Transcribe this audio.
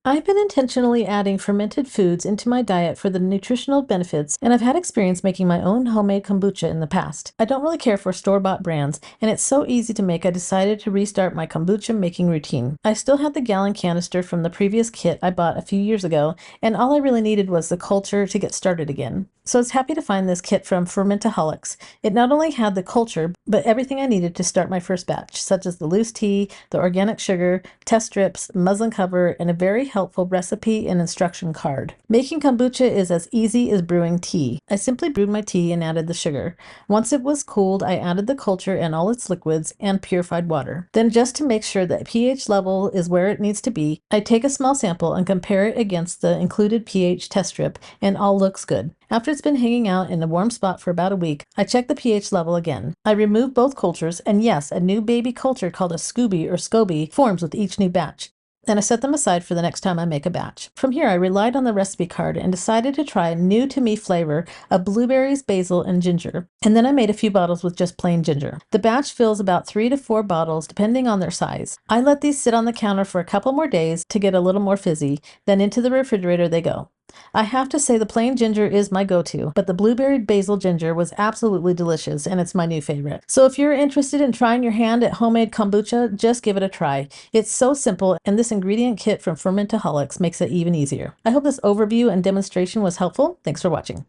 I've been intentionally adding fermented foods into my diet for the nutritional benefits, and I've had experience making my own homemade kombucha in the past. I don't really care for store-bought brands, and it's so easy to make I decided to restart my kombucha making routine. I still had the gallon canister from the previous kit I bought a few years ago, and all I really needed was the culture to get started again. So I was happy to find this kit from Fermentaholics. It not only had the culture, but everything I needed to start my first batch, such as the loose tea, the organic sugar, test strips, muslin cover, and a very helpful recipe and instruction card. Making kombucha is as easy as brewing tea. I simply brewed my tea and added the sugar. Once it was cooled, I added the culture and all its liquids and purified water. Then, just to make sure that pH level is where it needs to be, I take a small sample and compare it against the included pH test strip, and all looks good. After it's been hanging out in a warm spot for about a week, I check the pH level again. I remove both cultures, and yes, a new baby culture called a Scooby or SCOBY forms with each new batch. And I set them aside for the next time I make a batch. From here, I relied on the recipe card and decided to try a new to me flavor of blueberries, basil, and ginger. And then I made a few bottles with just plain ginger. The batch fills about 3 to 4 bottles depending on their size. I let these sit on the counter for a couple more days to get a little more fizzy, then into the refrigerator they go. I have to say the plain ginger is my go-to, but the blueberry basil ginger was absolutely delicious, and it's my new favorite. So if you're interested in trying your hand at homemade kombucha, just give it a try. It's so simple, and this ingredient kit from Fermentaholics makes it even easier. I hope this overview and demonstration was helpful. Thanks for watching.